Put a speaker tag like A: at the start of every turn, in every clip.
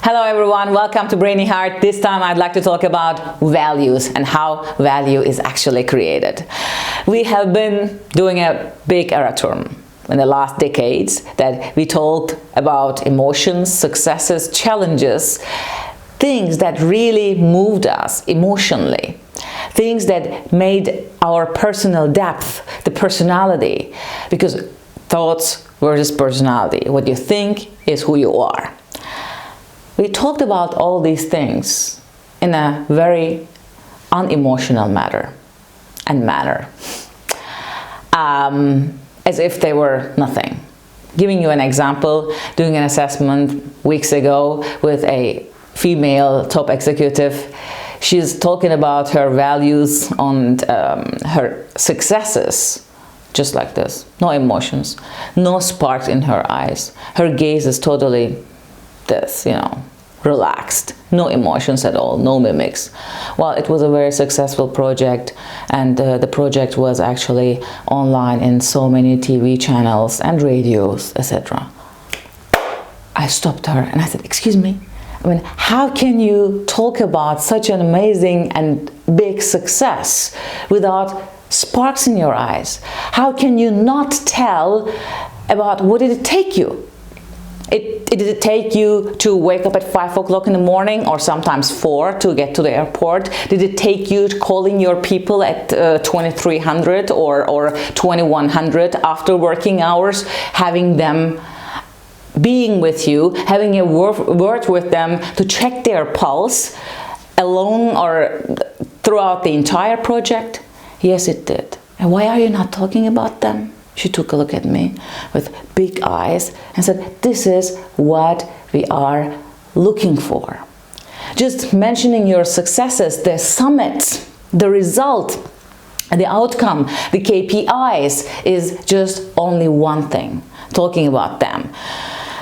A: Hello everyone, welcome to BrainyHeart. This time I'd like to talk about values and how value is actually created. We have been doing a big era term in the last decades that we talked about emotions, successes, challenges, things that really moved us emotionally, things that made our personal depth, the personality, because thoughts versus personality, what you think is who you are. We talked about all these things in a very unemotional manner, as if they were nothing. Giving you an example, doing an assessment weeks ago with a female top executive. She's talking about her values and her successes, just like this. No emotions, no sparks in her eyes. Her gaze is totally this, relaxed, no emotions at all, no mimics. Well, it was a very successful project, and the project was actually online in so many TV channels and radios, etc. I stopped her and I said, excuse me, how can you talk about such an amazing and big success without sparks in your eyes? How can you not tell about what did it take you? Did it take you to wake up at 5 o'clock in the morning, or sometimes 4, to get to the airport? Did it take you calling your people at 2300 or 2100 after working hours, having them being with you, having a word with them to check their pulse alone or throughout the entire project? Yes, it did. And why are you not talking about them? She took a look at me with big eyes and said, this is what we are looking for. Just mentioning your successes, the summit, the result, the outcome, the KPIs is just only one thing, talking about them.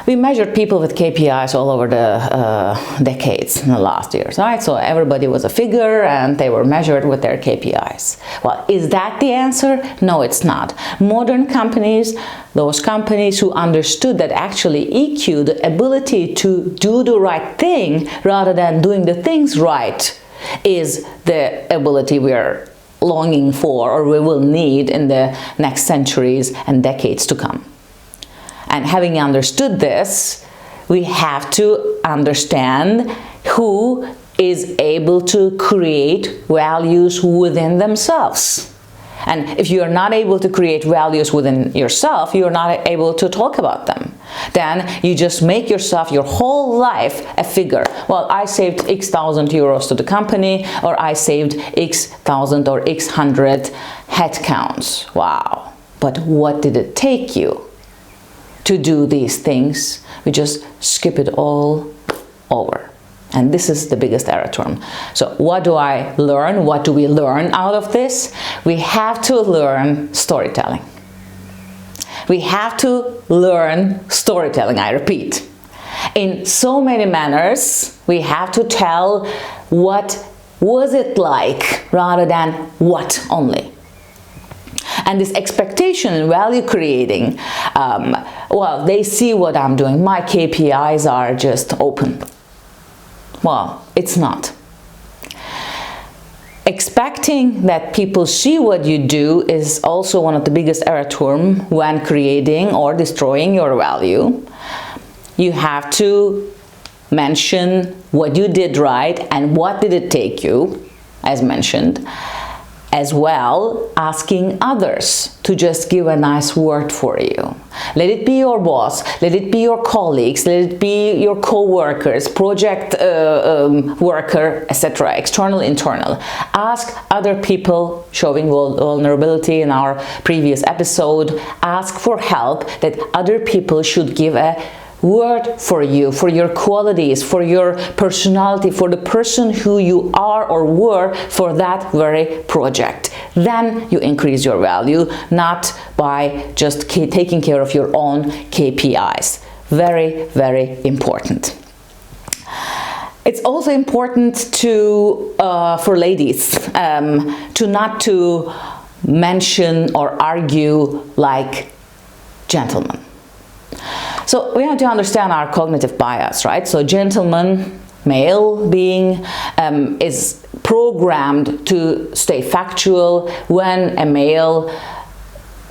A: We measured people with KPIs all over the decades in the last years, right? So everybody was a figure and they were measured with their KPIs. Well, is that the answer? No, it's not. Modern companies, those companies who understood that actually EQ, the ability to do the right thing rather than doing the things right, is the ability we are longing for or we will need in the next centuries and decades to come. And having understood this, we have to understand who is able to create values within themselves. And if you are not able to create values within yourself, you are not able to talk about them. Then you just make yourself your whole life a figure. Well, I saved X thousand euros to the company, or I saved X thousand or X hundred headcounts. Wow. But what did it take you to do these things? We just skip it all over. And this is the biggest error term. So what do I learn? What do we learn out of this? We have to learn storytelling. We have to learn storytelling, I repeat. In so many manners, we have to tell what was it like rather than what only. And this expectation and value creating, well, they see what I'm doing. My KPIs are just open. Well, it's not. Expecting that people see what you do is also one of the biggest error terms when creating or destroying your value. You have to mention what you did right and what did it take you, as mentioned. As well, asking others to just give a nice word for you. Let it be your boss, let it be your colleagues, let it be your co-workers, project worker, etc., external, internal. Ask other people, showing vulnerability in our previous episode, ask for help that other people should give a word for you, for your qualities, for your personality, for the person who you are or were for that very project. Then you increase your value, not by just taking care of your own KPIs. Very, very important. It's also important to, for ladies, to not to mention or argue like gentleman. So we have to understand our cognitive bias, right? So gentleman, male being, is programmed to stay factual. When a male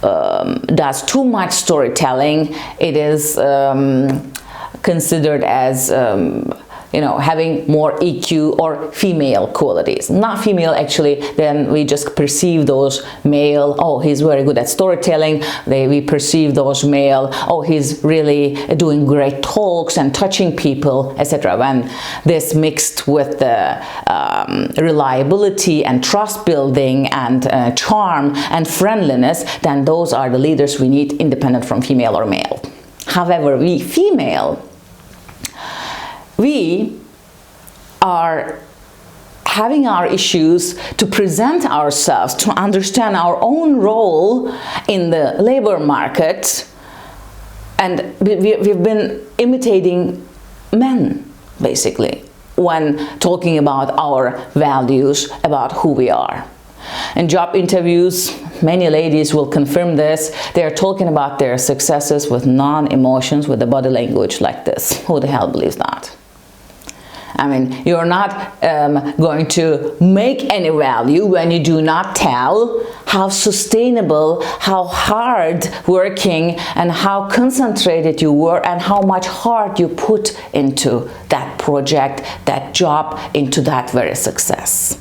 A: does too much storytelling, it is considered as having more EQ or female qualities. Not female, actually, then we just perceive those male, oh, he's very good at storytelling. We perceive those male, oh, he's really doing great talks and touching people, etc. When this mixed with the reliability and trust building and charm and friendliness, then those are the leaders we need, independent from female or male. However, we female, we are having our issues to present ourselves, to understand our own role in the labor market, and we've been imitating men, basically, when talking about our values, about who we are. In job interviews, many ladies will confirm this. They're talking about their successes with non-emotions, with the body language like this. Who the hell believes that? I mean, you're not going to make any value when you do not tell how sustainable, how hard working, and how concentrated you were, and how much heart you put into that project, that job, into that very success.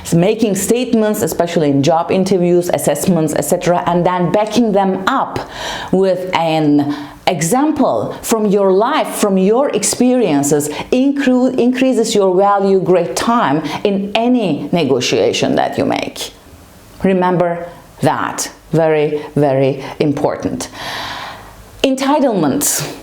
A: So making statements, especially in job interviews, assessments, etc., and then backing them up with an example from your life, from your experiences, increases your value great time in any negotiation that you make. Remember that. Very, very important. Entitlement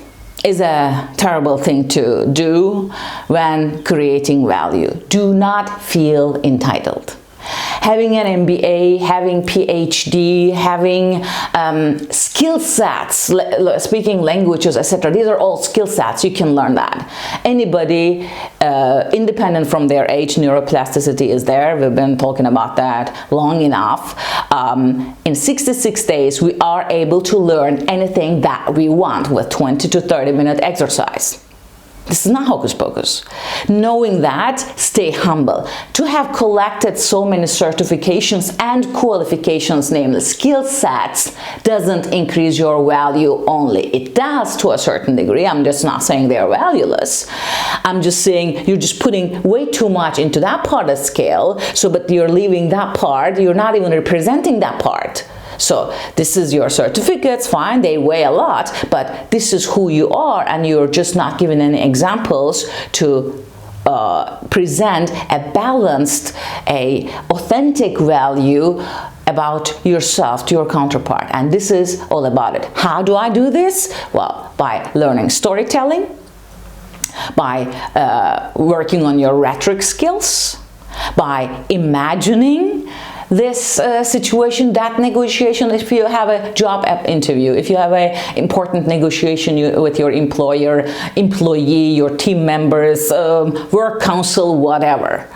A: is a terrible thing to do when creating value. Do not feel entitled. Having an MBA, having PhD, having skill sets, speaking languages, etc. These are all skill sets. You can learn that. Anybody, independent from their age, neuroplasticity is there. We've been talking about that long enough. In 66 days, we are able to learn anything that we want with 20 to 30-minute exercise. This is not hocus pocus. Knowing that, stay humble. To have collected so many certifications and qualifications, namely skill sets, doesn't increase your value only. It does to a certain degree. I'm just not saying they're valueless. I'm just saying you're just putting way too much into that part of the scale, but you're leaving that part, you're not even representing that part. So this is your certificates, fine, they weigh a lot, but this is who you are, and you're just not given any examples to present a balanced, authentic value about yourself to your counterpart. And this is all about it. How do I do this? Well, by learning storytelling, by working on your rhetoric skills, by imagining this situation, that negotiation. If you have a job interview, if you have an important negotiation with your employer, employee, your team members, work council, whatever,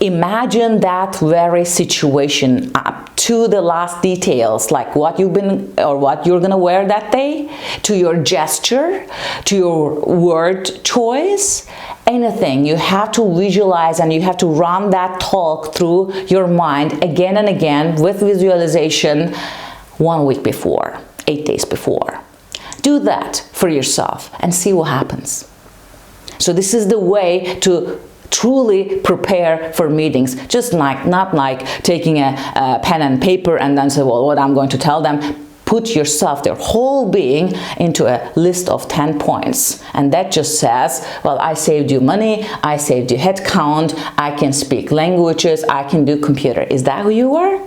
A: imagine that very situation up to the last details, like what you've been or what you're gonna wear that day, to your gesture, to your word choice, anything. You have to visualize, and you have to run that talk through your mind again and again with visualization 1 week before, 8 days before. Do that for yourself and see what happens. So this is the way to truly prepare for meetings, just not like taking a pen and paper and then say, well, what I'm going to tell them. Put yourself, their whole being, into a list of 10 points, and that just says, well, I saved you money, I saved you head count, I can speak languages, I can do computer. Is that who you are?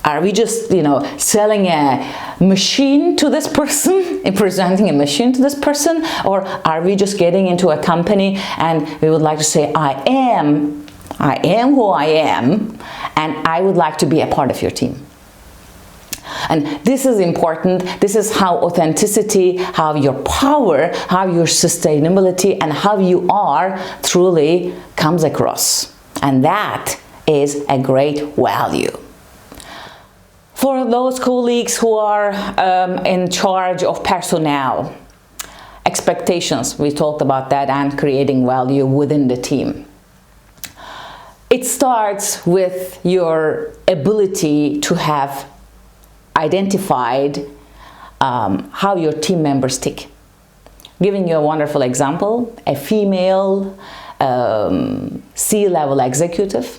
A: Are we just, selling a machine to this person and presenting a machine to this person? Or are we just getting into a company and we would like to say, I am who I am, and I would like to be a part of your team? And this is important. This is how authenticity, how your power, how your sustainability, and how you are truly comes across. And that is a great value. For those colleagues who are in charge of personnel, expectations, we talked about that, and creating value within the team. It starts with your ability to have identified how your team members tick. Giving you a wonderful example, a female C-level executive.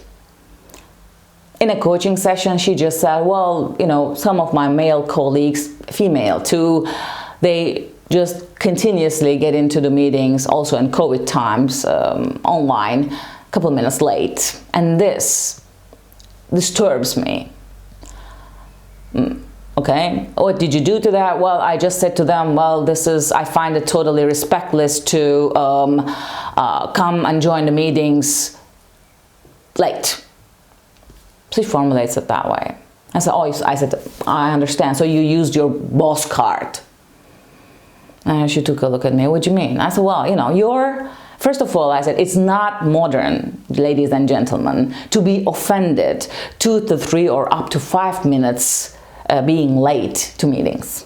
A: In a coaching session, she just said, well, you know, some of my male colleagues, female too, they just continuously get into the meetings, also in COVID times, online, a couple of minutes late. And this disturbs me. Okay, what did you do to that? Well, I just said to them, well, I find it totally respectless to come and join the meetings late. She formulates it that way. I said, I understand. So you used your boss card. And she took a look at me. What do you mean? I said, well, you know, first of all, I said, it's not modern, ladies and gentlemen, to be offended 2 to 3 or up to 5 minutes being late to meetings.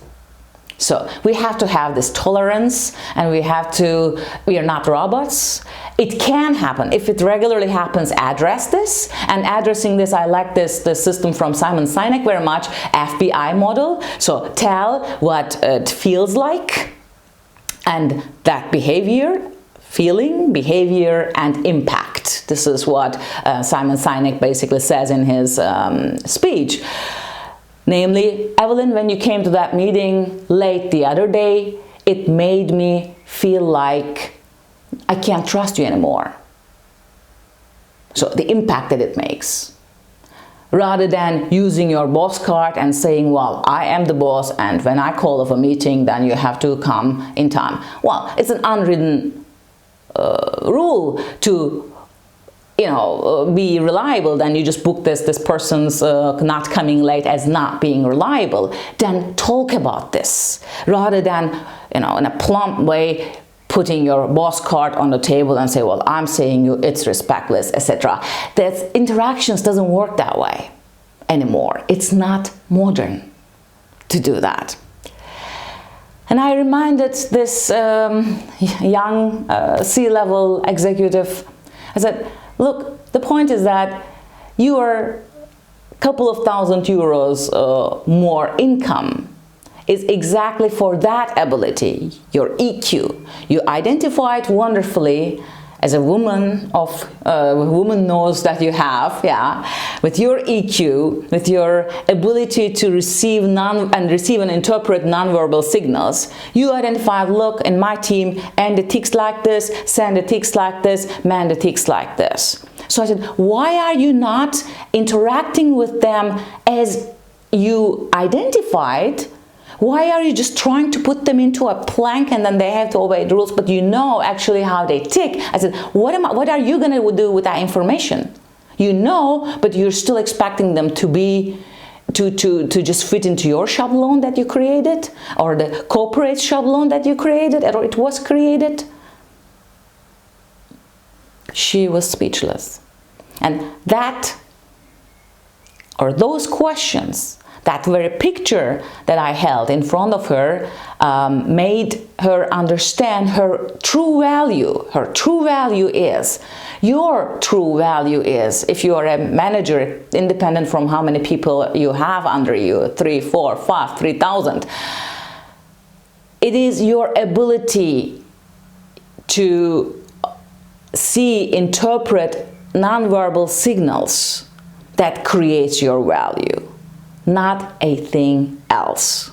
A: So we have to have this tolerance, and we are not robots. It can happen. If it regularly happens, address this. And addressing this, I like this system from Simon Sinek very much, FBI model. So tell what it feels like, and that behavior, feeling, behavior, and impact. This is what Simon Sinek basically says in his speech. Namely, Evelyn, when you came to that meeting late the other day, it made me feel like I can't trust you anymore. So the impact that it makes. Rather than using your boss card and saying, well, I am the boss, and when I call off a meeting, then you have to come in time. Well, it's an unwritten rule to be reliable. Then you just book this person's not coming late as not being reliable. Then talk about this rather than, in a plump way, putting your boss card on the table and say, well, I'm saying you it's respectless, etc. That interactions doesn't work that way anymore. It's not modern to do that. And I reminded this young C-level executive, I said, look, the point is that you are a couple of €1,000 more income is exactly for that ability, your EQ. You identify it wonderfully as a woman woman knows that you have, with your EQ, with your ability to receive and interpret nonverbal signals. You identify, look, in my team, Andy ticks like this, Sandy ticks like this, Mandy ticks like this. So I said, why are you not interacting with them as you identified? Why are you just trying to put them into a plank and then they have to obey the rules, but you know actually how they tick? I said, what are you going to do with that information? You know, but you're still expecting them to just fit into your schablon that you created, or the corporate schablon that you created, or it was created. She was speechless. And those questions, that very picture that I held in front of her made her understand her true value. Her true value is, your true value is, if you are a manager, independent from how many people you have under you, 3, 4, 5, 3,000, it is your ability to interpret nonverbal signals that creates your value. Not a thing else.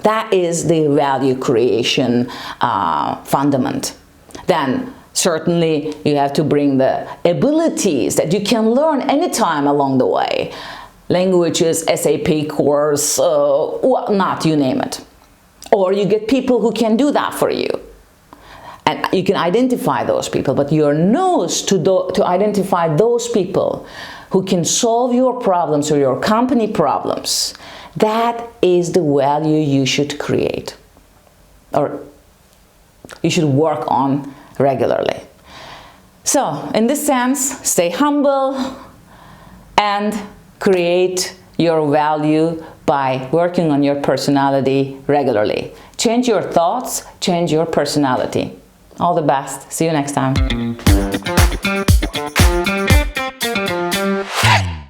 A: That is the value creation fundament. Then certainly you have to bring the abilities that you can learn anytime along the way. Languages, SAP course, whatnot, you name it. Or you get people who can do that for you. And you can identify those people, but your nose to identify those people who can solve your problems or your company problems, that is the value you should create, or you should work on regularly. So in this sense, stay humble and create your value by working on your personality regularly. Change your thoughts, change your personality. All the best. See you next time.